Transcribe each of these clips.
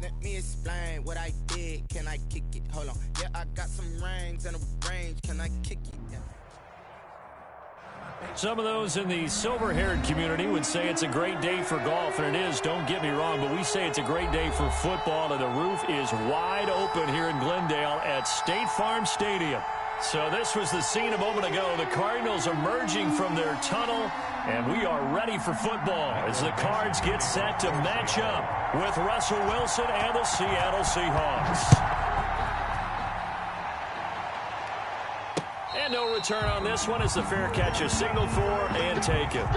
Let me explain what I did. Can I kick it? Hold on. Yeah, I got some rings and a range. Can I kick it? Yeah. Some of those in the silver-haired community would say it's a great day for golf, and it is, don't get me wrong, but we say it's a great day for football, and the roof is wide open here in Glendale at State Farm Stadium. So this was the scene a moment ago. The Cardinals emerging from their tunnel, and we are ready for football as the Cards get set to match up with Russell Wilson and the Seattle Seahawks. And no return on this one as the fair catch is signaled for and taken.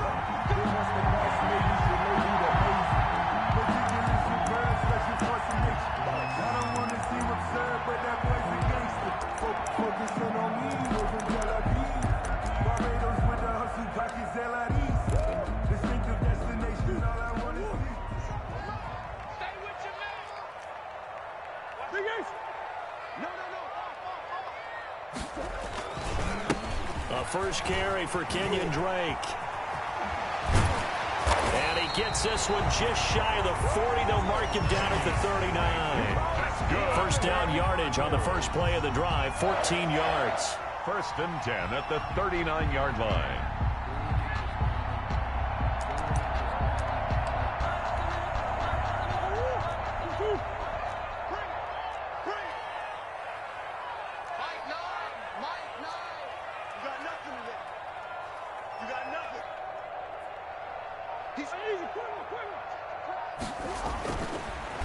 First carry for Kenyon Drake. And he gets this one just shy of the 40. They'll mark him down at the 39. First down yardage on the first play of the drive, 14 yards. 1st and 10 at the 39-yard line.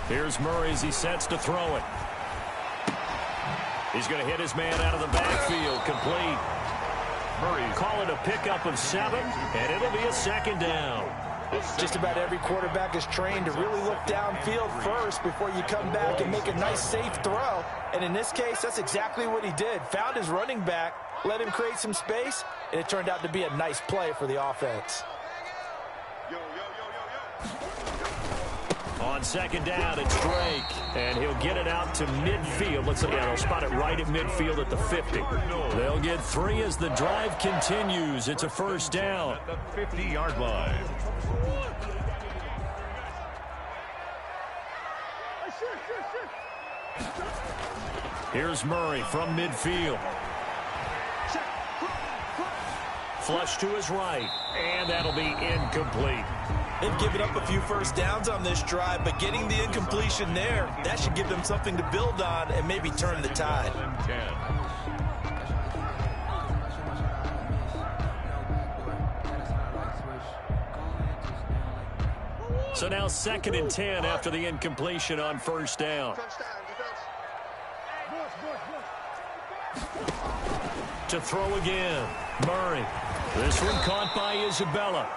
Here's Murray as he sets to throw it. He's going to hit his man out of the backfield. Complete. Murray call it a pickup of 7, and it'll be a 2nd down. Just about every quarterback is trained to really look downfield first before you come back and make a nice, safe throw. And in this case, that's exactly what he did. Found his running back, let him create some space, and it turned out to be a nice play for the offense. On 2nd down, it's Drake, and he'll get it out to midfield. Let's see, yeah, they'll spot it right at midfield at the 50. They'll get 3 as the drive continues. It's a 1st down. At the 50-yard line. Here's Murray from midfield. Flush to his right, and that'll be incomplete. They've given up a few first downs on this drive, but getting the incompletion there, that should give them something to build on and maybe turn the tide. So now 2nd and 10 after the incompletion on 1st down. To throw again, Murray. This one caught by Isabella.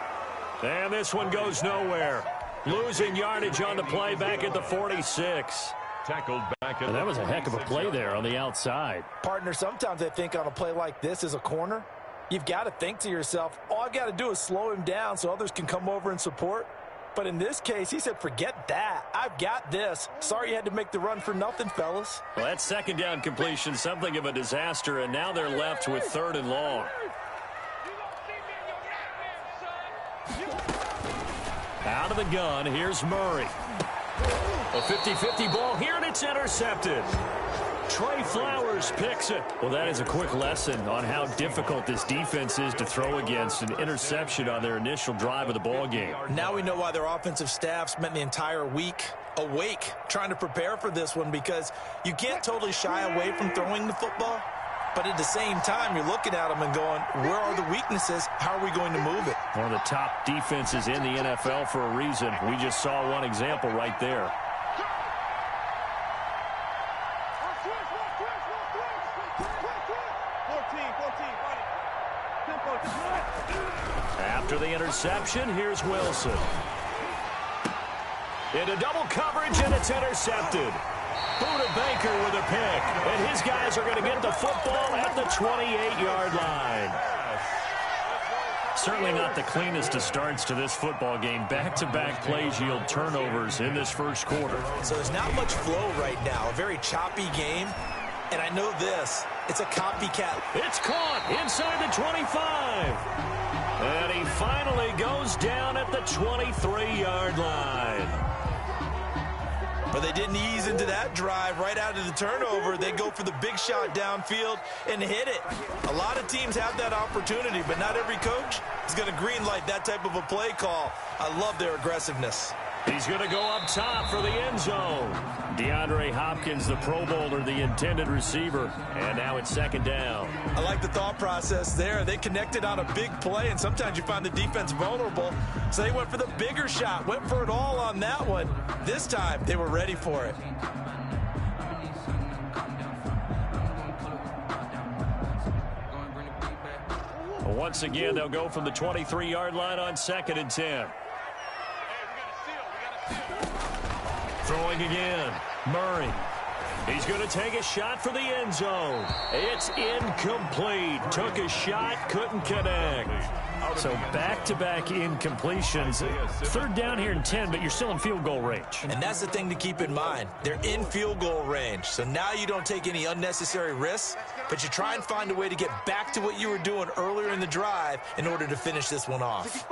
And this one goes nowhere. Losing yardage on the play back at the 46. Tackled back at and that was a heck of a play there on the outside. Partner, sometimes I think on a play like this as a corner, you've got to think to yourself, all I've got to do is slow him down so others can come over and support. But in this case, he said, forget that. I've got this. Sorry you had to make the run for nothing, fellas. Well, that 2nd down completion, something of a disaster, and now they're left with 3rd and long. Out of the gun, here's Murray. A 50-50 ball here, and it's intercepted. Trey Flowers picks it. Well, that is a quick lesson on how difficult this defense is to throw against. An interception on their initial drive of the ball game. Now we know why their offensive staff spent the entire week awake trying to prepare for this one, because you can't totally shy away from throwing the football. But at the same time, you're looking at them and going, where are the weaknesses? How are we going to move it? One of the top defenses in the NFL for a reason. We just saw one example right there. After the interception, here's Wilson. Into double coverage, and it's intercepted. Buda Baker with a pick, and his guys are going to get the football at the 28-yard line. Certainly not the cleanest of starts to this football game. Back-to-back plays yield turnovers in this first quarter. So there's not much flow right now. A very choppy game. And I know this. It's a copycat. It's caught inside the 25. And he finally goes down at the 23-yard line. But they didn't ease into that drive right out of the turnover. They go for the big shot downfield and hit it. A lot of teams have that opportunity, but not every coach is going to greenlight that type of a play call. I love their aggressiveness. He's going to go up top for the end zone. DeAndre Hopkins, the Pro Bowler, the intended receiver. And now it's second down. I like the thought process there. They connected on a big play, and sometimes you find the defense vulnerable. So they went for the bigger shot, went for it all on that one. This time, they were ready for it. Once again, they'll go from the 23-yard line on 2nd and 10. Throwing again, Murray. He's going to take a shot for the end zone. It's incomplete. Took a shot, couldn't connect. So back-to-back incompletions. Third down here in 10, but you're still in field goal range. And that's the thing to keep in mind. They're in field goal range. So now you don't take any unnecessary risks, but you try and find a way to get back to what you were doing earlier in the drive in order to finish this one off.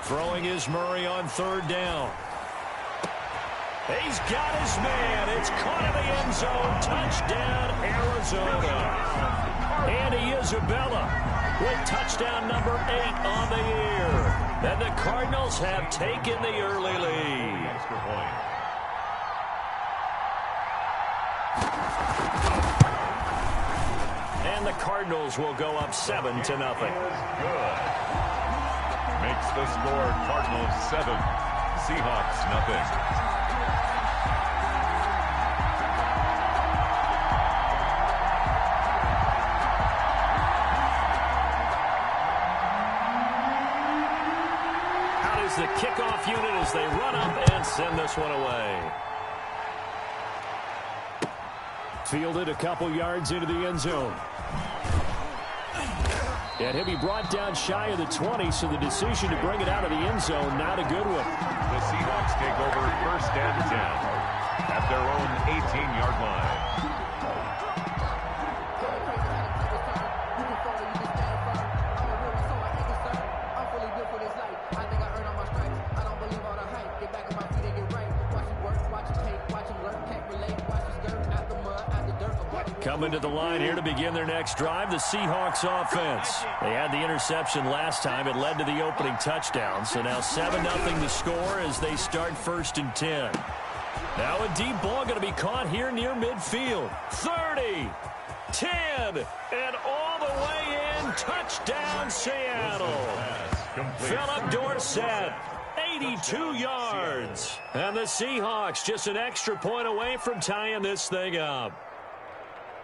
Throwing is Murray on 3rd down. He's got his man. It's caught in the end zone. Touchdown, Arizona. Andy Isabella with touchdown number 8 on the year. And the Cardinals have taken the early lead. Extra point. And the Cardinals will go up 7-0. Good. Makes the score Cardinals 7, Seahawks nothing. Out is the kickoff unit as they run up and send this one away. Fielded a couple yards into the end zone. And he'll be brought down shy of the 20, so the decision to bring it out of the end zone, not a good one. The Seahawks take over 1st and 10 at their own 18-yard line. Coming to the line here to begin their next drive, the Seahawks offense. They had the interception last time. It led to the opening touchdown. So now 7-0 the score as they start 1st and 10. Now a deep ball going to be caught here near midfield. 30, 10, and all the way in. Touchdown, Seattle. Philip Dorsett. 82 yards. And the Seahawks just an extra point away from tying this thing up.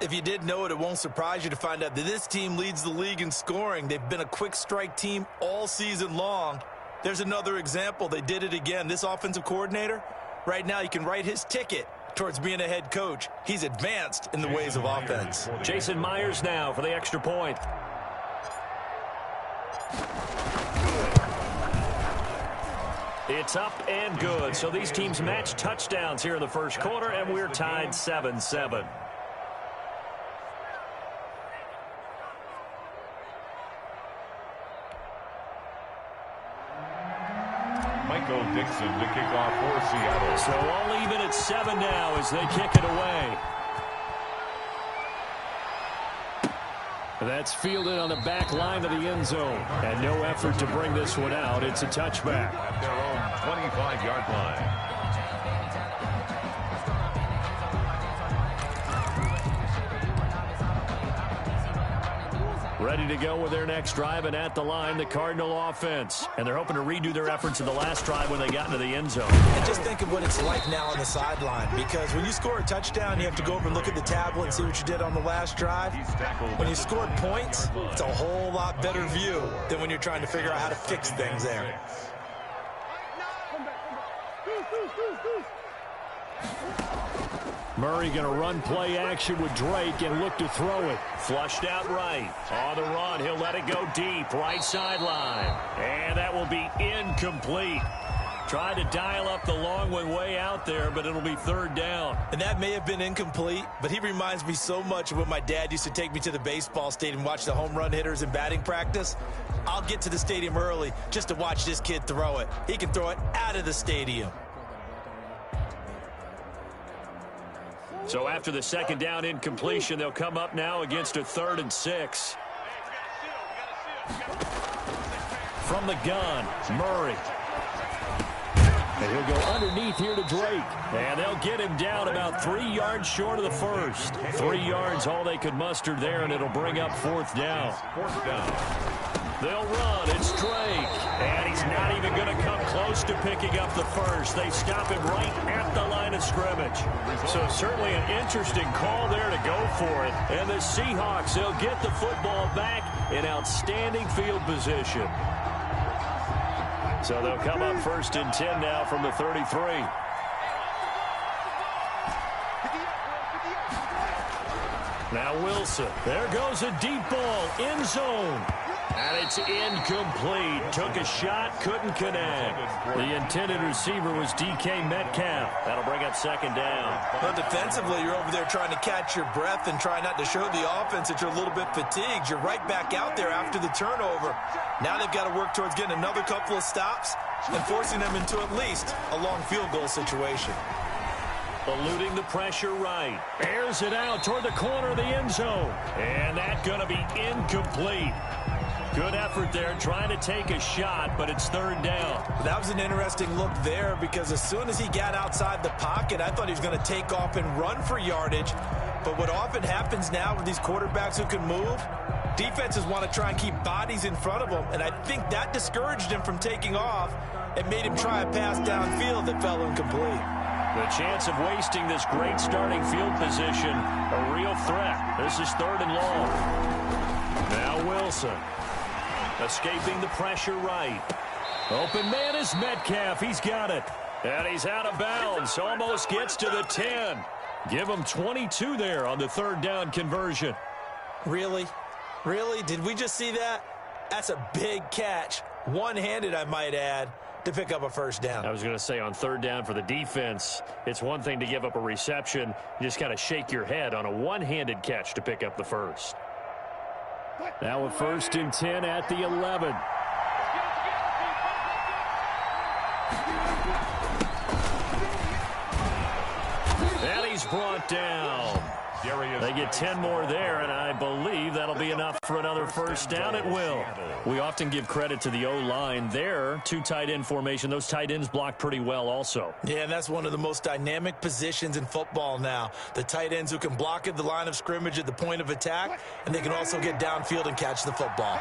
If you did know it, it won't surprise you to find out that this team leads the league in scoring. They've been a quick strike team all season long. There's another example. They did it again. This offensive coordinator, right now you can write his ticket towards being a head coach. He's advanced in the ways of offense. Jason Myers now for the extra point. It's up and good. So these teams match touchdowns here in the first quarter, and we're tied 7-7. Dixon to kick off for Seattle. So all even at 7 now as they kick it away. That's fielded on the back line of the end zone. And no effort to bring this one out. It's a touchback. At their own 25-yard line. Ready to go with their next drive, and at the line, the Cardinal offense. And they're hoping to redo their efforts in the last drive when they got into the end zone. And just think of what it's like now on the sideline, because when you score a touchdown, you have to go over and look at the tablet and see what you did on the last drive. When you scored points, it's a whole lot better view than when you're trying to figure out how to fix things there. Murray going to run play action with Drake and look to throw it. Flushed out right. On the run, he'll let it go deep. Right sideline. And that will be incomplete. Tried to dial up the long one way out there, but it'll be third down. And that may have been incomplete, but he reminds me so much of when my dad used to take me to the baseball stadium and watch the home run hitters in batting practice. I'll get to the stadium early just to watch this kid throw it. He can throw it out of the stadium. So after the second down incompletion, they'll come up now against a 3rd and 6. From the gun, Murray. And he'll go underneath here to Drake. And they'll get him down about 3 yards short of the first. 3 yards, all they could muster there, and it'll bring up 4th down. 4th down. They'll run. It's Drake. And he's not even going to come close to picking up the first. They stop him right at the line of scrimmage. So certainly an interesting call there to go for it. And the Seahawks, they'll get the football back in outstanding field position. So they'll come up 1st and 10 now from the 33. Now Wilson. There goes a deep ball. End zone. And it's incomplete. Took a shot, couldn't connect. The intended receiver was DK Metcalf. That'll bring up 2nd down. Well, defensively, you're over there trying to catch your breath and try not to show the offense that you're a little bit fatigued. You're right back out there after the turnover. Now they've got to work towards getting another couple of stops and forcing them into at least a long field goal situation. Eluding the pressure right. Airs it out toward the corner of the end zone. And that's going to be incomplete. Good effort there, trying to take a shot, but it's 3rd down. That was an interesting look there because as soon as he got outside the pocket, I thought he was going to take off and run for yardage. But what often happens now with these quarterbacks who can move, defenses want to try and keep bodies in front of them, and I think that discouraged him from taking off and made him try a pass downfield that fell incomplete. The chance of wasting this great starting field position, a real threat. This is 3rd and long. Now Wilson. Escaping the pressure right. Open man is Metcalf. He's got it. And he's out of bounds. Almost gets to the 10. Give him 22 there on the 3rd down conversion. Really? Really? Did we just see that? That's a big catch. One-handed, I might add, to pick up a 1st down. I was going to say on 3rd down for the defense, it's one thing to give up a reception. You just got to shake your head on a one-handed catch to pick up the first. Now a 1st and 10 at the 11. And he's brought down. They get 10 more there, and I believe that'll be enough for another 1st down. It will. We often give credit to the O-line there. 2 tight end formation. Those tight ends block pretty well also. Yeah, and that's one of the most dynamic positions in football now. The tight ends who can block at the line of scrimmage at the point of attack, and they can also get downfield and catch the football.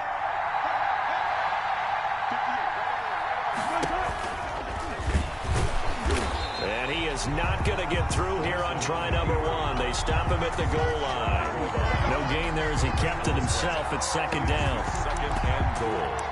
And he is not going to get through here on try number 1. They stop him at the goal line. No gain there as he kept it himself at 2nd down. 2nd and goal.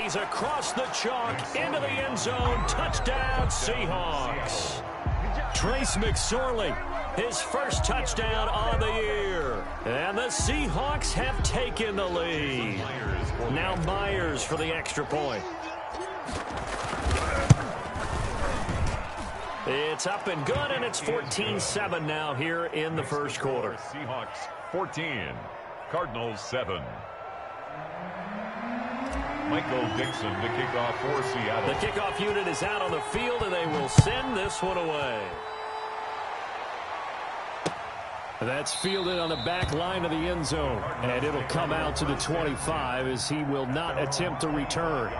He's across the chalk into the end zone. Touchdown, Seahawks. Trace McSorley, his first touchdown on the year. And the Seahawks have taken the lead. Now Myers for the extra point. It's up and good, and it's 14-7 now here in the first quarter. Seahawks 14, Cardinals 7. Michael Dixon to kick off for Seattle. The kickoff unit is out on the field, and they will send this one away. That's fielded on the back line of the end zone, and it'll come out to the 25 as he will not attempt to return.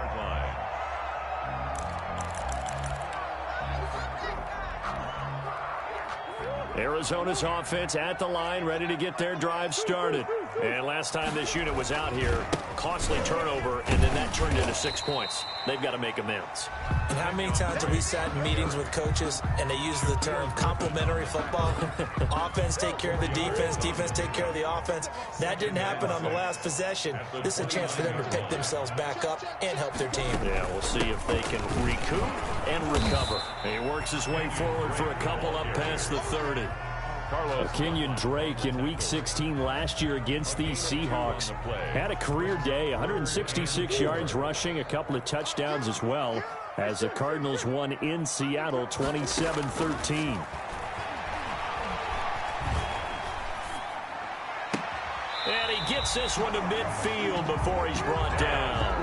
Arizona's offense at the line, ready to get their drive started. And last time this unit was out here, costly turnover, and then that turned into 6 points. They've got to make amends. And how many times have we sat in meetings with coaches and they use the term complementary football? Offense take care of the defense, defense take care of the offense. That didn't happen on the last possession. This is a chance for them to pick themselves back up and help their team. Yeah, we'll see if they can recoup and recover. He works his way forward for a couple up past the 30. Kenyon Drake in Week 16 last year against these Seahawks had a career day, 166 yards rushing, a couple of touchdowns as well, as the Cardinals won in Seattle 27-13. And he gets this one to midfield before he's brought down.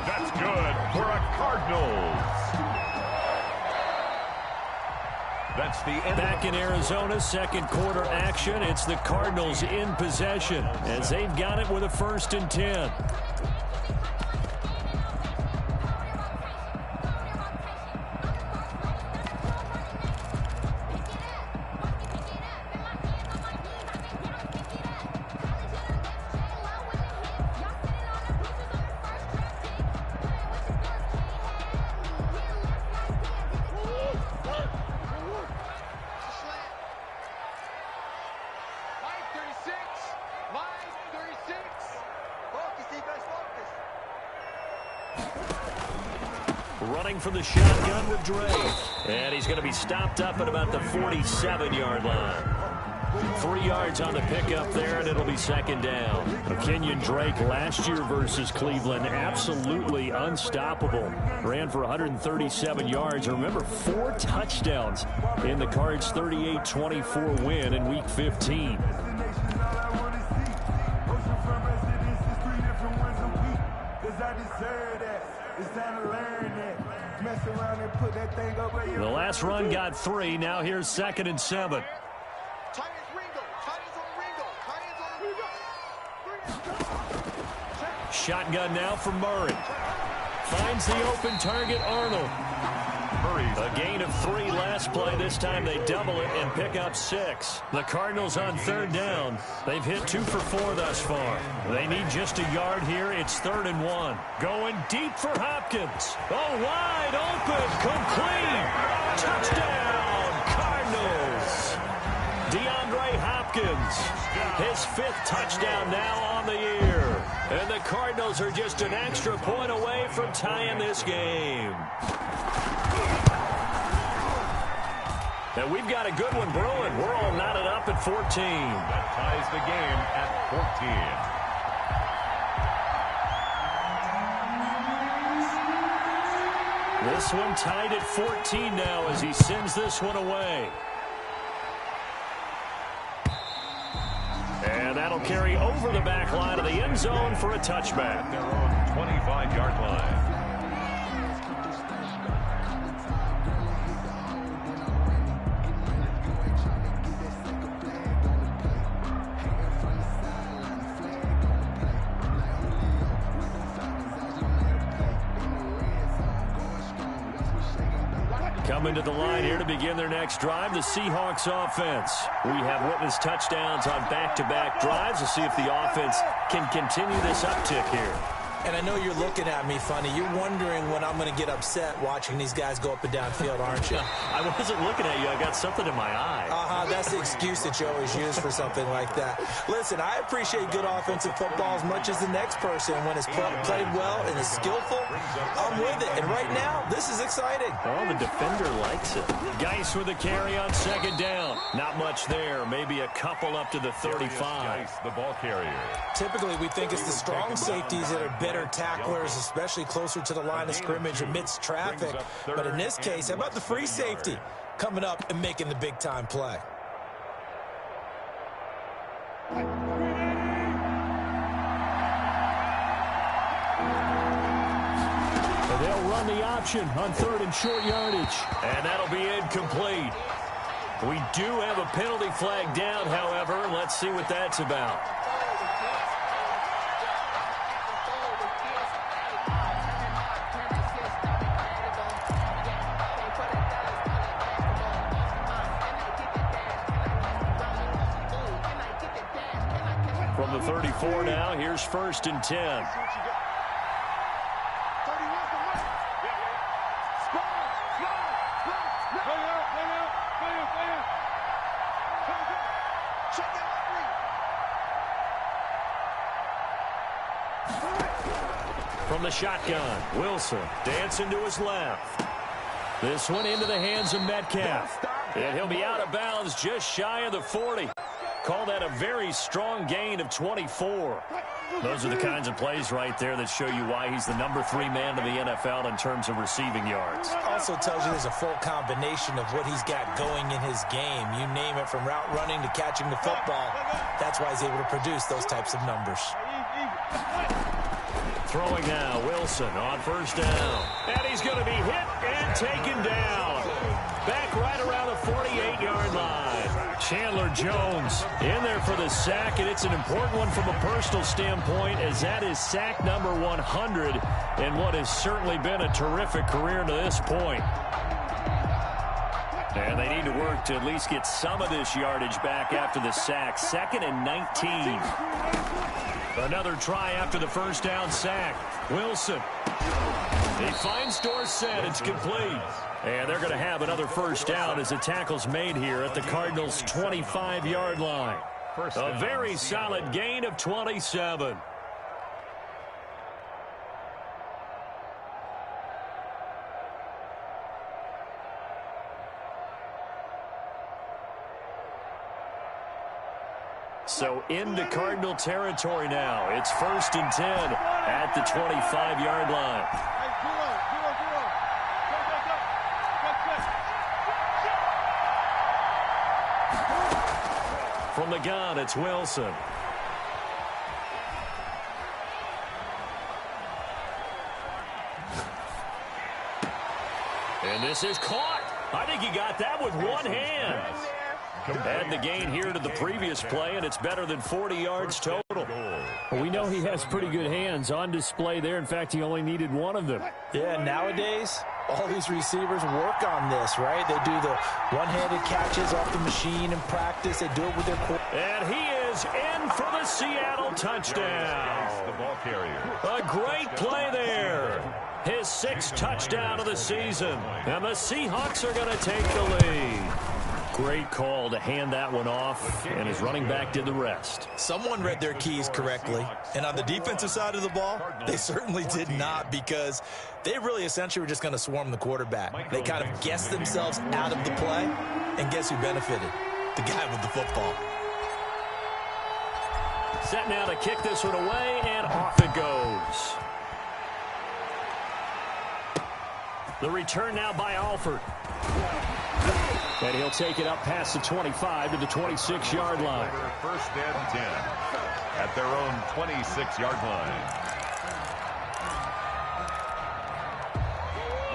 That's good for a Cardinals. That's the end. Back in Arizona, second quarter action. It's the Cardinals in possession as they've got it with a 1st and 10. Running for the shotgun with Drake. And he's going to be stopped up at about the 47-yard line. 3 yards on the pickup there, and it'll be 2nd down. Kenyon Drake last year versus Cleveland, absolutely unstoppable. Ran for 137 yards. Remember, 4 touchdowns in the Cards' 38-24 win in Week 15. The last run got 3. Now here's 2nd and 7. Shotgun now for Murray. Finds the open target, Arnold. A gain of 3 last play. This time they double it and pick up 6. The Cardinals on 3rd down. They've hit 2 for 4 thus far. They need just a yard here. It's 3rd and 1. Going deep for Hopkins. Oh, wide open. Complete. Touchdown, Cardinals. DeAndre Hopkins. His 5th touchdown now on the year. And the Cardinals are just an extra point away from tying this game. And we've got a good one brewing. We're all knotted up at 14. That ties the game at 14. This one tied at 14 now as he sends this one away. And that'll carry over the back line of the end zone for a touchback. Their own 25-yard line. Coming to the line here to begin their next drive, the Seahawks offense. We have witnessed touchdowns on back-to-back drives. We'll see if the offense can continue this uptick here. And I know you're looking at me funny. You're wondering when I'm going to get upset watching these guys go up and down field, aren't you? I wasn't looking at you. I got something in my eye. That's the excuse that you always use for something like that. Listen, I appreciate good offensive football as much as the next person. When it's played well and is skillful, I'm with it. And right now, this is exciting. Oh, the defender likes it. Geis with a carry on 2nd down. Not much there. Maybe a couple up to the 35. Geis, the ball carrier. Typically, we think it's the strong safeties that are better tacklers, especially closer to the line of scrimmage amidst traffic. But in this case, how about the free safety coming up and making the big-time play? They'll run the option on 3rd and short yardage. And that'll be incomplete. We do have a penalty flag down, however. Let's see what that's about. From the 34 now, here's 1st and 10. the shotgun. Wilson dancing to his left. This one into the hands of Metcalf. And he'll be out of bounds just shy of the 40. Call that a very strong gain of 24. Those are the kinds of plays right there that show you why he's the number 3 man in the NFL in terms of receiving yards. Also tells you there's a full combination of what he's got going in his game. You name it, from route running to catching the football. That's why he's able to produce those types of numbers. Throwing now, Wilson on first down. And he's going to be hit and taken down. Back right around the 48-yard line. Chandler Jones in there for the sack, and it's an important one from a personal standpoint, as that is sack number 100 in what has certainly been a terrific career to this point. And they need to work to at least get some of this yardage back after the sack. 2nd and 19. Another try after the first down sack. Wilson. He finds Dorsett. It's complete. And they're going to have another first down as the tackle's made here at the Cardinals' 25-yard line. A very solid gain of 27. So into Cardinal territory now. It's 1st and 10 at the 25-yard line. From the gun, it's Wilson. And this is caught. I think he got that with one hand. Add the gain here to the previous play, and it's better than 40 yards total. Well, we know he has pretty good hands on display there. In fact, he only needed one of them. Yeah, nowadays, all these receivers work on this, right? They do the one-handed catches off the machine in practice. They do it with their core. And he is in for the Seattle touchdown. The ball carrier. A great play there. His 6th touchdown of the season. And the Seahawks are going to take the lead. Great call to hand that one off, and his running back did the rest. Someone read their keys correctly, and on the defensive side of the ball, they certainly did not, because they really essentially were just going to swarm the quarterback. They kind of guessed themselves out of the play, and guess who benefited? The guy with the football. Set now to kick this one away, and off it goes. The return now by Alford. And he'll take it up past the 25 to the 26-yard line. 1st and 10 at their own 26-yard line.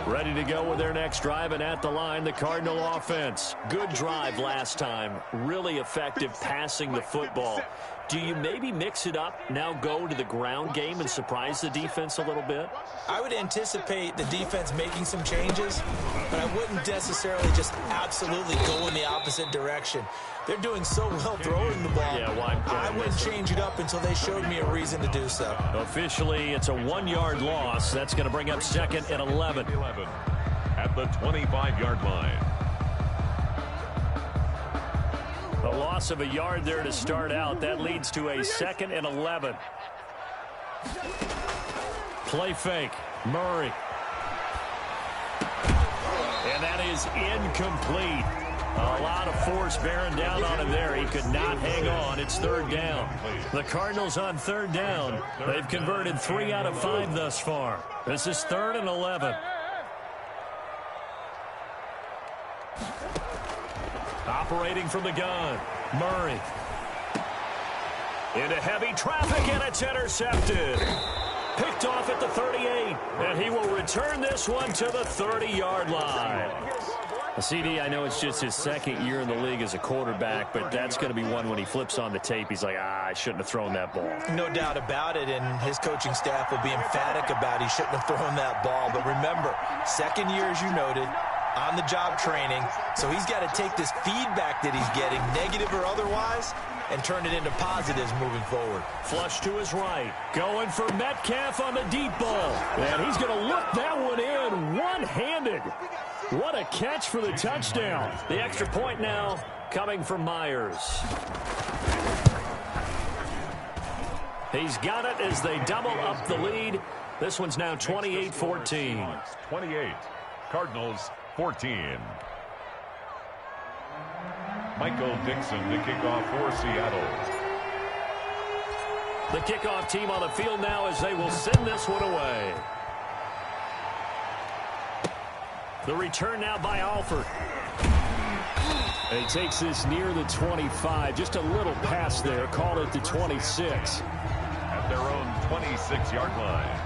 Ready to go with their next drive, and at the line, the Cardinal offense. Good drive last time. Really effective passing the football. Do you maybe mix it up, now go to the ground game and surprise the defense a little bit? I would anticipate the defense making some changes, but I wouldn't necessarily just absolutely go in the opposite direction. They're doing so well throwing the ball. Yeah, well, I wouldn't change it up until they showed me a reason to do so. Officially, it's a 1-yard loss. That's going to bring up 2nd and 11. At the 25-yard line. A loss of a yard there to start out. That leads to a 2nd and 11. Play fake. Murray. And that is incomplete. A lot of force bearing down on him there. He could not hang on. It's 3rd down. The Cardinals on 3rd down. They've converted 3 out of 5 thus far. This is 3rd and 11. Operating from the gun, Murray. Into heavy traffic, and it's intercepted. Picked off at the 38, and he will return this one to the 30-yard line. CD, I know it's just his 2nd year in the league as a quarterback, but that's going to be one when he flips on the tape. He's like, I shouldn't have thrown that ball. No doubt about it, and his coaching staff will be emphatic about he shouldn't have thrown that ball. But remember, 2nd year, as you noted, on-the-job training, so he's got to take this feedback that he's getting, negative or otherwise, and turn it into positives moving forward. Flush to his right. Going for Metcalf on the deep ball. And he's going to look that one in one-handed. What a catch for the touchdown. The extra point now coming from Myers. He's got it as they double up the lead. This one's now 28-14. 28. Cardinals 14. Michael Dixon to kick off for Seattle. The kickoff team on the field now as they will send this one away. The return now by Alford. And he takes this near the 25. Just a little pass there. Call it the 26. At their own 26-yard line.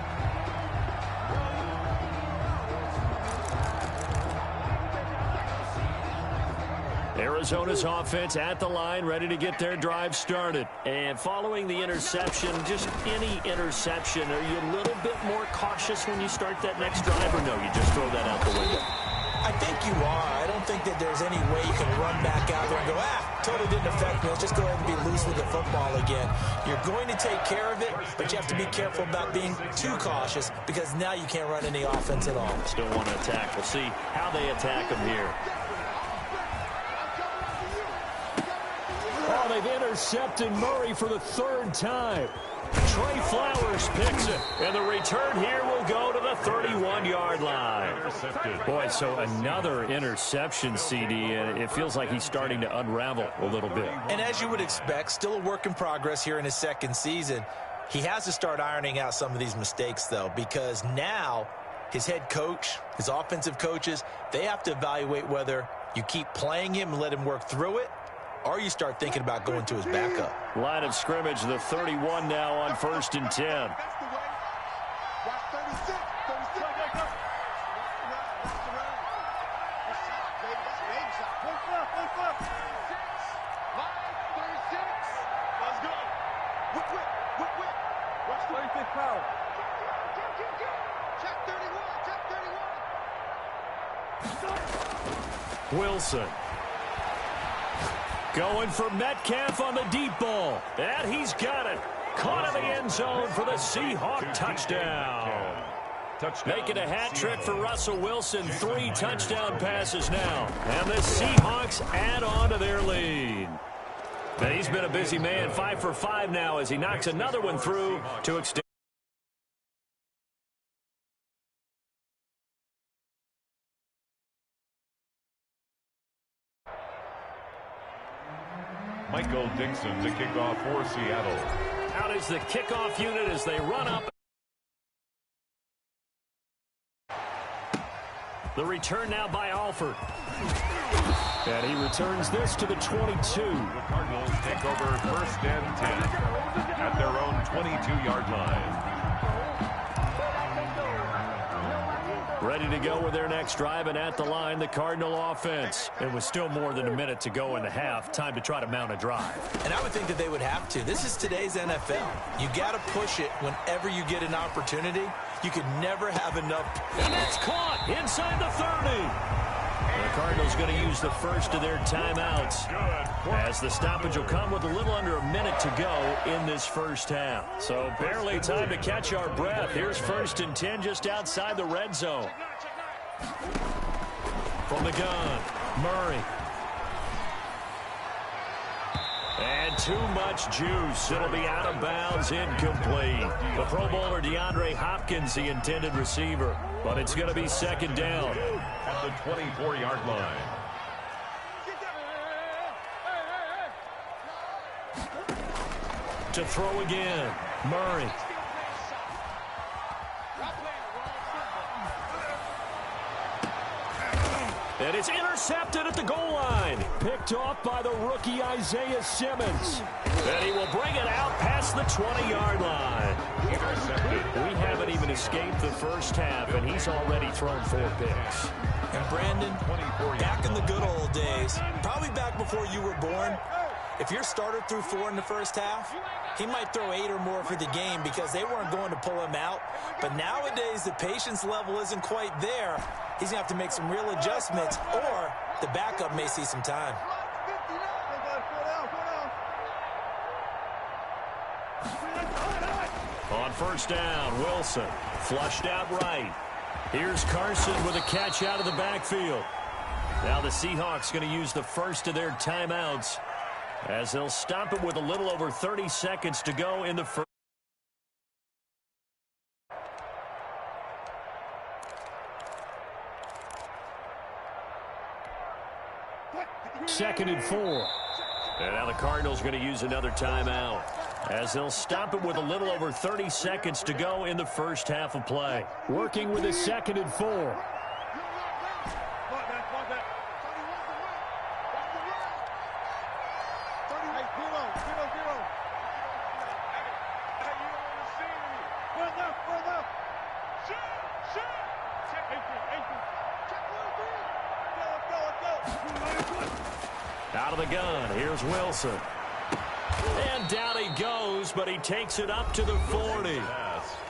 Arizona's offense at the line, ready to get their drive started. And following the interception, just any interception, are you a little bit more cautious when you start that next drive, or no, you just throw that out the window? I think you are. I don't think that there's any way you can run back out there and go, totally didn't affect me. Let's just go ahead and be loose with the football again. You're going to take care of it, but you have to be careful about being too cautious because now you can't run any offense at all. Still want to attack. We'll see how they attack them here. Oh, they've intercepted Murray for the third time. Trey Flowers picks it, and the return here will go to the 31-yard line. Boy, so another interception, CD, and it feels like he's starting to unravel a little bit. And as you would expect, still a work in progress here in his second season. He has to start ironing out some of these mistakes, though, because now his head coach, his offensive coaches, they have to evaluate whether you keep playing him and let him work through it, or you start thinking about going to his backup. Line of scrimmage, the 31 now on 1st and 10. Wilson. Going for Metcalf on the deep ball. And he's got it. Caught in the end zone for the Seahawk touchdown. Making a hat trick for Russell Wilson. 3 touchdown passes now. And the Seahawks add on to their lead. And he's been a busy man. 5 for 5 now as he knocks another one through to extend. Michael Dixon to kick off for Seattle. Out is the kickoff unit as they run up. The return now by Alford. And he returns this to the 22. The Cardinals take over 1st and 10 at their own 22-yard line. Ready to go with their next drive, and at the line, the Cardinal offense. It was still more than a minute to go in the half. Time to try to mount a drive. And I would think that they would have to. This is today's NFL. You got to push it whenever you get an opportunity. You could never have enough. And that's caught inside the 30. And the Cardinals going to use the first of their timeouts, as the stoppage will come with a little under a minute to go in this first half. So barely time to catch our breath. Here's 1st and 10 just outside the red zone. From the gun, Murray. And too much juice. It'll be out of bounds, incomplete. The Pro Bowler DeAndre Hopkins, the intended receiver. But it's going to be 2nd down. At the 24-yard line. To throw again, Murray. And it's intercepted at the goal line. Picked off by the rookie Isaiah Simmons. And he will bring it out past the 20-yard line. Intercepted. We haven't even escaped the first half, and he's already thrown 4 picks. And Brandon, back in the good old days, probably back before you were born, if your starter threw 4 in the first half, he might throw 8 or more for the game because they weren't going to pull him out. But nowadays, the patience level isn't quite there. He's going to have to make some real adjustments, or the backup may see some time. On 1st down, Wilson flushed out right. Here's Carson with a catch out of the backfield. Now the Seahawks going to use the first of their timeouts, as they'll stop it with a little over 30 seconds to go in the first. 2nd and 4. And now the Cardinals going to use another timeout, as they'll stop it with a little over 30 seconds to go in the first half of play. Working with a 2nd and 4. Out of the gun, here's Wilson. And down he goes, but he takes it up to the 40.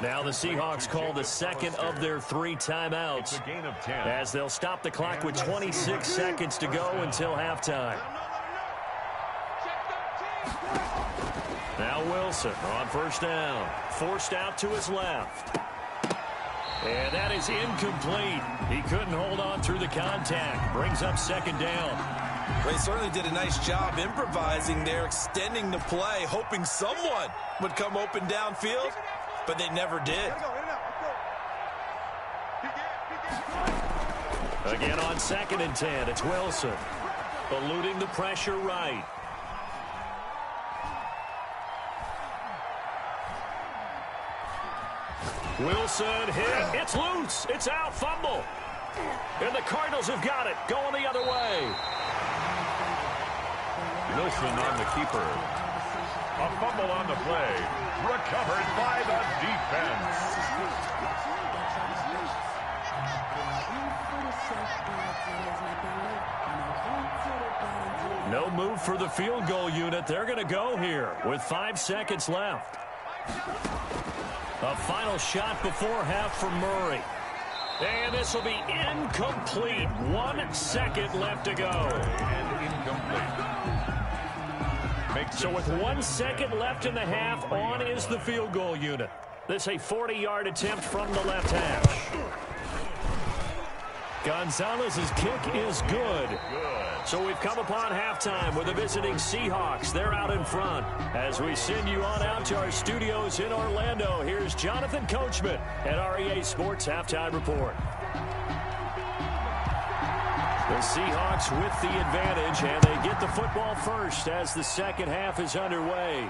Now the Seahawks call the second of their 3 timeouts, as they'll stop the clock with 26 seconds to go until halftime. Now Wilson on first down, forced out to his left. And that is incomplete. He couldn't hold on through the contact. Brings up 2nd down. They certainly did a nice job improvising there, extending the play, hoping someone would come open downfield, but they never did. Again on 2nd and 10, it's Wilson, eluding the pressure right. Wilson hit. It's loose. It's out. Fumble. And the Cardinals have got it. Going the other way. Wilson on the keeper. A fumble on the play. Recovered by the defense. No move for the field goal unit. They're going to go here with 5 seconds left. A final shot before half for Murray. And this will be incomplete. 1 second left to go. And incomplete. So with 1 second left in the half, on is the field goal unit. This a 40-yard attempt from the left hash. Gonzalez's kick is good. So we've come upon halftime with the visiting Seahawks. They're out in front. As we send you on out to our studios in Orlando, here's Jonathan Coachman at REA Sports Halftime Report. The Seahawks with the advantage, and they get the football first as the second half is underway.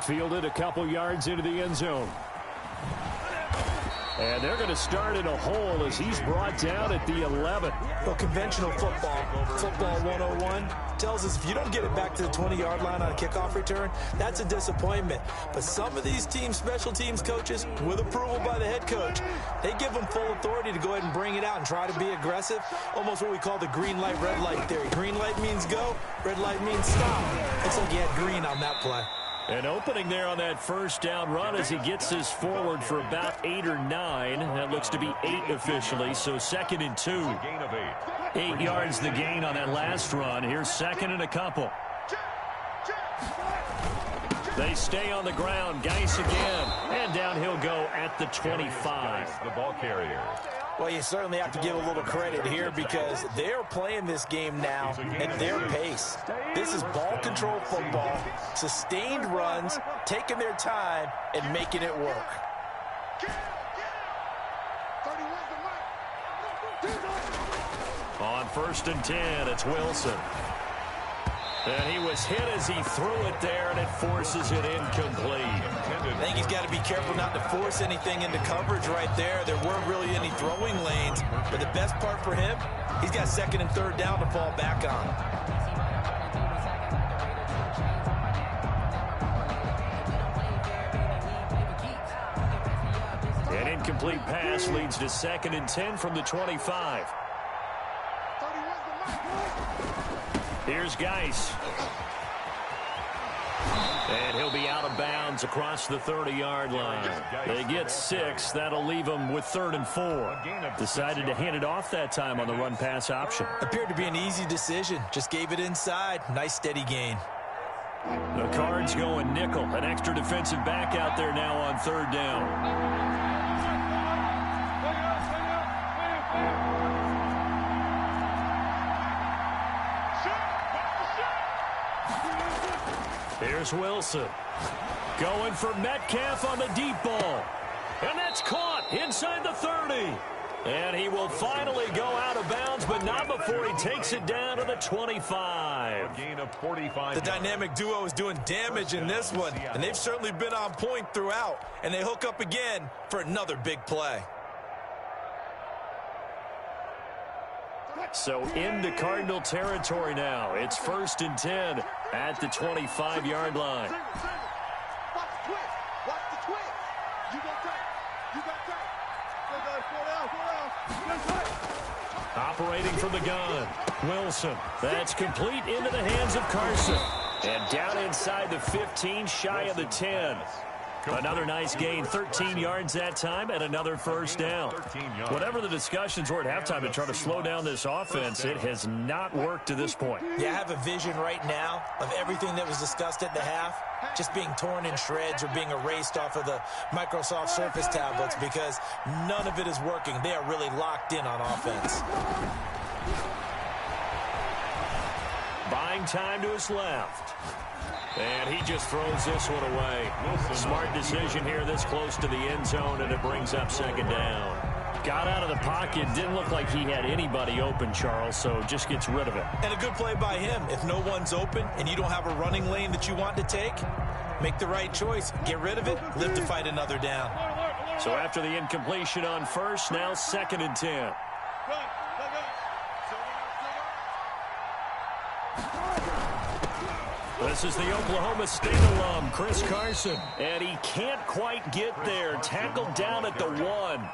Fielded a couple yards into the end zone. And they're going to start in a hole as he's brought down at the 11. Well, conventional football 101, tells us if you don't get it back to the 20-yard line on a kickoff return, that's a disappointment. But some of these team special teams coaches, with approval by the head coach, they give them full authority to go ahead and bring it out and try to be aggressive, almost what we call the green light, red light theory. Green light means go, red light means stop. Looks like he had green on that play. An opening there on that first down run as he gets his forward for about 8 or 9. That looks to be 8 officially, so 2nd and 2. Gain of 8. 8 yards the gain on that last run. Here's 2nd and a couple. They stay on the ground. Geis again. And down he'll go at the 25. The ball carrier. Well, you certainly have to give a little credit here because they're playing this game now at their pace. This is ball control football, sustained runs, taking their time, and making it work. On 1st and 10, it's Wilson. And he was hit as he threw it there, and it forces it incomplete. I think he's got to be careful not to force anything into coverage right there. There weren't really any throwing lanes, but the best part for him, he's got 2nd and 3rd down to fall back on. An incomplete pass leads to 2nd and 10 from the 25. Here's Geis. And he'll be out of bounds across the 30-yard line. They get 6. That'll leave them with 3rd and 4. Decided to hand it off that time on the run-pass option. Appeared to be an easy decision. Just gave it inside. Nice steady gain. The Cards going nickel. An extra defensive back out there now on 3rd down. Here's Wilson. Going for Metcalf on the deep ball. And that's caught inside the 30. And he will finally go out of bounds, but not before he takes it down to the 25. A gain of 45. The dynamic duo is doing damage in this one, and they've certainly been on point throughout. And they hook up again for another big play. So into Cardinal territory now. It's 1st and 10 at the 25-yard line. Operating from the gun, Wilson. That's complete into the hands of Carson. And down inside the 15, shy of the 10. Another nice gain, 13 yards that time, and another first down. Whatever the discussions were at halftime to try to slow down this offense, it has not worked to this point. Yeah, I have a vision right now of everything that was discussed at the half just being torn in shreds or being erased off of the Microsoft Surface tablets because none of it is working. They are really locked in on offense. Buying time to his left. And he just throws this one away. Smart decision here this close to the end zone, and it brings up 2nd down. Got out of the pocket. Didn't look like he had anybody open, Charles, so just gets rid of it. And a good play by him. If no one's open and you don't have a running lane that you want to take, make the right choice. Get rid of it. Live to fight another down. So after the incompletion on first, now 2nd and 10. This is the Oklahoma State alum, Chris Carson. And he can't quite get there. Tackled down at the 1.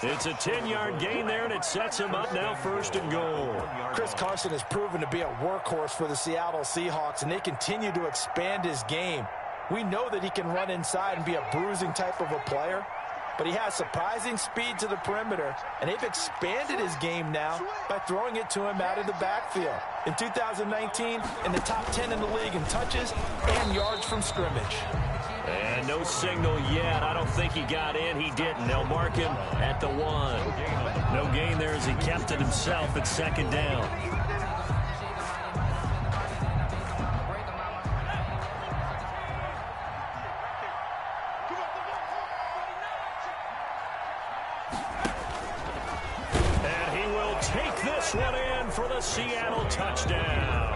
It's a 10-yard gain there, and it sets him up now 1st and goal. Chris Carson has proven to be a workhorse for the Seattle Seahawks, and they continue to expand his game. We know that he can run inside and be a bruising type of a player, but he has surprising speed to the perimeter, and they've expanded his game now by throwing it to him out of the backfield. In 2019, in the top 10 in the league in touches and yards from scrimmage. And no signal yet. I don't think he got in. He didn't. They'll mark him at the 1. No gain there as he kept it himself at 2nd down. And he will take this one in for the Seattle touchdown.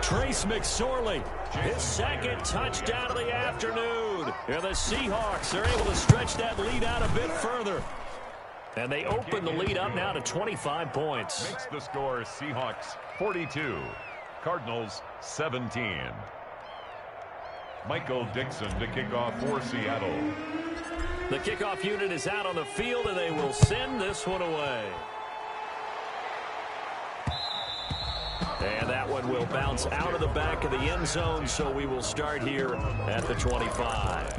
Trace McSorley, his 2nd touchdown of the afternoon. And the Seahawks are able to stretch that lead out a bit further. And they open the lead up now to 25 points. Makes the score Seahawks 42, Cardinals 17. Michael Dixon to kick off for Seattle. The kickoff unit is out on the field, and they will send this one away. And that one will bounce out of the back of the end zone, so we will start here at the 25.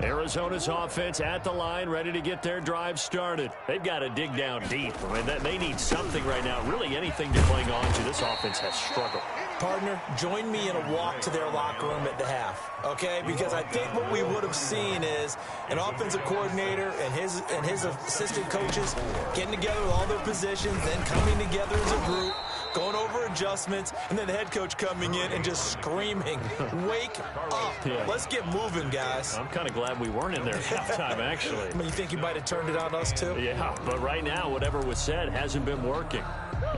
Arizona's offense at the line, ready to get their drive started. They've got to dig down deep. I mean, they need something right now, really anything to cling on to. This offense has struggled. Partner, join me in a walk to their locker room at the half, okay? Because I think what we would have seen is an offensive coordinator and his assistant coaches getting together with all their positions, then coming together as a group, going over adjustments, and then the head coach coming in and just screaming, wake up. Yeah. Let's get moving, guys. I'm kind of glad we weren't in there at halftime, actually. I mean, you think you might have turned it on us, too? Yeah, but right now, whatever was said hasn't been working.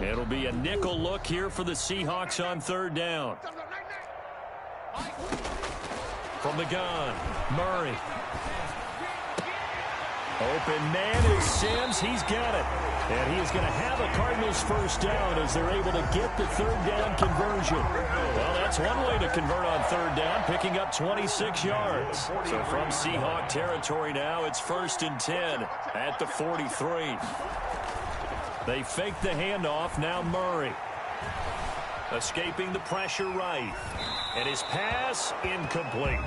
It'll be a nickel look here for the Seahawks on 3rd down. From the gun, Murray. Open man is Sims. He's got it. And he is going to have a Cardinals first down as they're able to get the 3rd down conversion. Well, that's one way to convert on 3rd down, picking up 26 yards. So from Seahawk territory now, it's 1st and 10 at the 43. They fake the handoff. Now Murray. Escaping the pressure right. And his pass incomplete.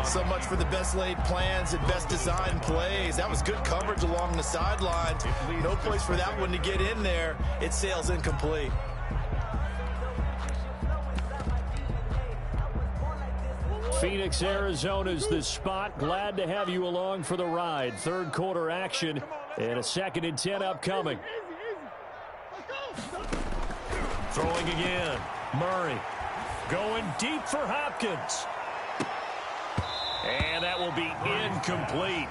So much for the best laid plans and best designed plays. That was good coverage along the sidelines. No place for that one to get in there. It sails incomplete. Phoenix, Arizona's the spot. Glad to have you along for the ride. 3rd quarter action and a 2nd and 10 upcoming. Throwing again. Murray going deep for Hopkins. And that will be incomplete.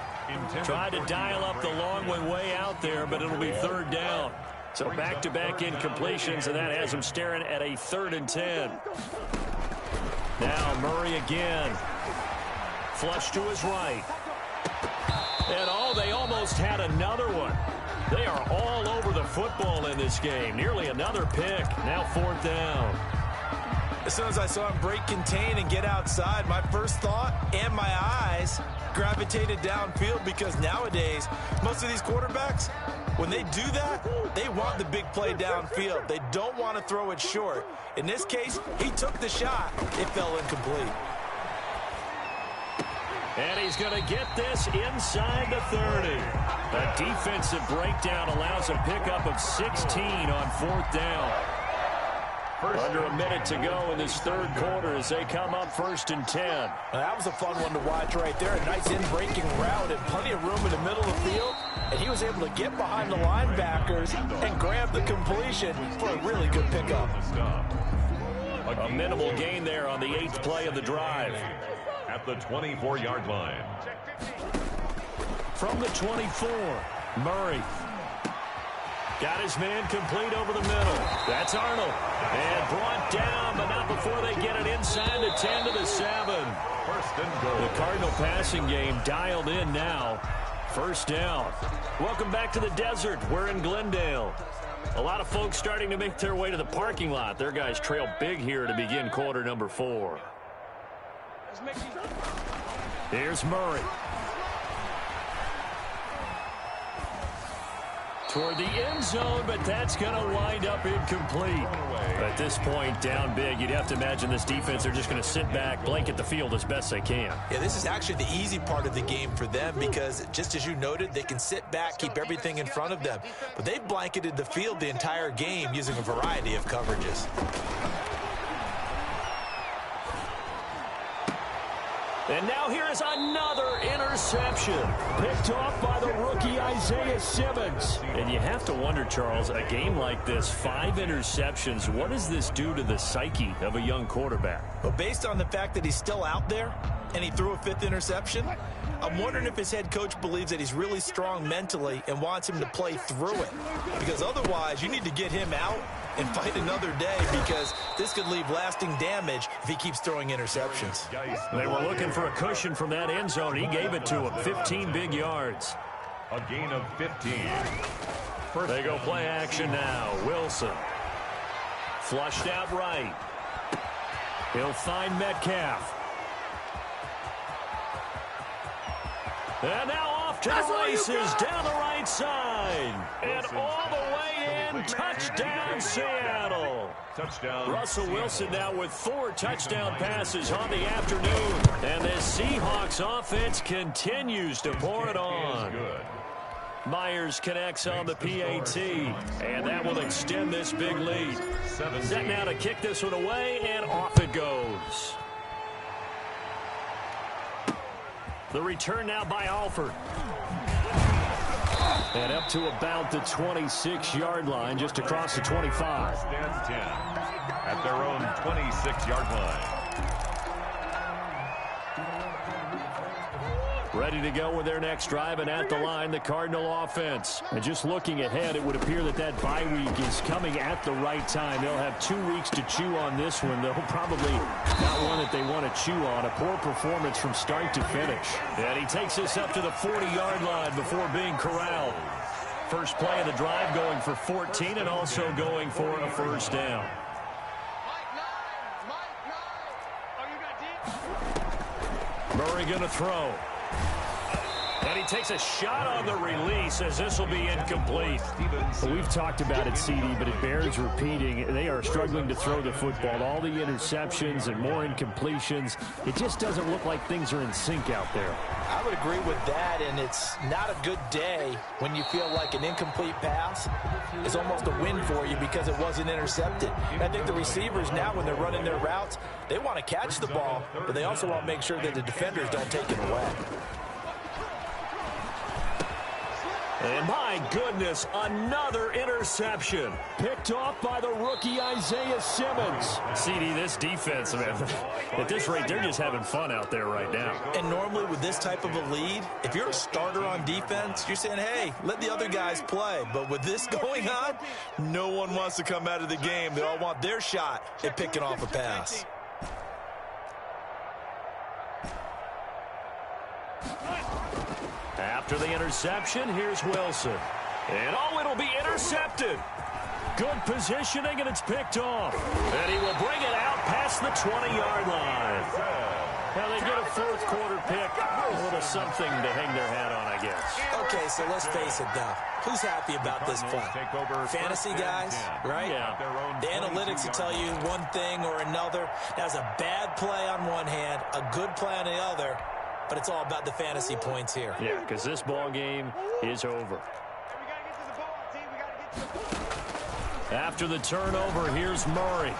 Tried to dial up the long one way out there, but it'll be third down. So back-to-back incompletions, and that has him staring at a 3rd and 10. Now Murray again. Flush to his right. And they almost had another one. They are all over the football in this game. Nearly another pick. Now 4th down. As soon as I saw him break contain and get outside, my first thought and my eyes gravitated downfield, because nowadays, most of these quarterbacks, when they do that, they want the big play downfield. They don't want to throw it short. In this case, he took the shot. It fell incomplete. And he's going to get this inside the 30. A defensive breakdown allows a pickup of 16 on 4th down. Under a minute to go in this 3rd quarter as they come up 1st and 10. Well, that was a fun one to watch right there. A nice in-breaking route and plenty of room in the middle of the field. And he was able to get behind the linebackers and grab the completion for a really good pickup. A minimal gain there on the 8th play of the drive. At the 24-yard line. From the 24, Murray. Got his man complete over the middle. That's Arnold. And brought down, but not before they get it inside the 10 to the 7. First and goal. The Cardinal passing game dialed in now. 1st down. Welcome back to the desert. We're in Glendale. A lot of folks starting to make their way to the parking lot. Their guys trail big here to begin quarter number 4. Here's Murray. Toward the end zone, but that's going to wind up incomplete. At this point, down big, you'd have to imagine this defense are just going to sit back, blanket the field as best they can. Yeah, this is actually the easy part of the game for them, because just as you noted, they can sit back, keep everything in front of them. But they've blanketed the field the entire game using a variety of coverages. And now here is another interception. Picked off by the rookie Isaiah Simmons. And you have to wonder, Charles, a game like this, 5 interceptions, what does this do to the psyche of a young quarterback? But based on the fact that he's still out there and he threw a 5th interception, I'm wondering if his head coach believes that he's really strong mentally and wants him to play through it. Because otherwise, you need to get him out and fight another day, because this could leave lasting damage if he keeps throwing interceptions. They were looking for a cushion from that end zone. He gave it to him. 15 big yards. A gain of 15. They go play action now. Wilson. Flushed out right. He'll find Metcalf. And now off to the races down the right side. And all the way in. Touchdown, Seattle. Touchdown. Russell Wilson now with 4 touchdown passes on the afternoon. And this Seahawks offense continues to pour it on. Myers connects on the PAT. And that will extend this big lead. Set now to kick this one away, and off it goes. The return now by Alford. And up to about the 26-yard line, just across the 25. Stands 10 at their own 26-yard line. Ready to go with their next drive, and at the line, the Cardinal offense. And just looking ahead, it would appear that that bye week is coming at the right time. They'll have 2 weeks to chew on this one. They'll probably not one that they want to chew on. A poor performance from start to finish. And he takes this up to the 40-yard line before being corralled. First play of the drive going for 14 and also going for a first down. Murray going to throw. And he takes a shot on the release as this will be incomplete. Well, we've talked about it, CD, but it bears repeating. They are struggling to throw the football. All the interceptions and more incompletions. It just doesn't look like things are in sync out there. I would agree with that, and it's not a good day when you feel like an incomplete pass is almost a win for you because it wasn't intercepted. And I think the receivers now, when they're running their routes, they want to catch the ball, but they also want to make sure that the defenders don't take it away. And my goodness, another interception. Picked off by the rookie Isaiah Simmons. CD, this defense, man, at this rate, they're just having fun out there right now. And normally with this type of a lead, if you're a starter on defense, you're saying, hey, let the other guys play. But with this going on, no one wants to come out of the game. They all want their shot at picking off a pass. After the interception, here's Wilson. And oh, it'll be intercepted. Good positioning, and it's picked off. And he will bring it out past the 20-yard line. Well, they get a fourth quarter pick. A little something to hang their hat on, I guess. Okay, so let's face it, though. Who's happy about this play? Fantasy guys, right? Yeah. The analytics will tell you one thing or another. That's a bad play on one hand, a good play on the other. But it's all about the fantasy points here. Yeah, because this ball game is over. After the turnover, here's Murray.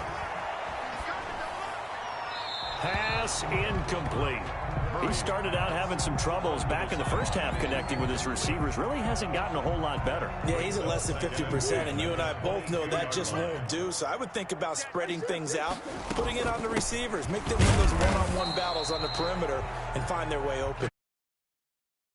Pass incomplete. He started out having some troubles back in the first half connecting with his receivers. Really hasn't gotten a whole lot better. Yeah, he's at less than 50%, and you and I both know that just won't do. So I would think about spreading things out, putting it on the receivers, make them win those one-on-one battles on the perimeter, and find their way open.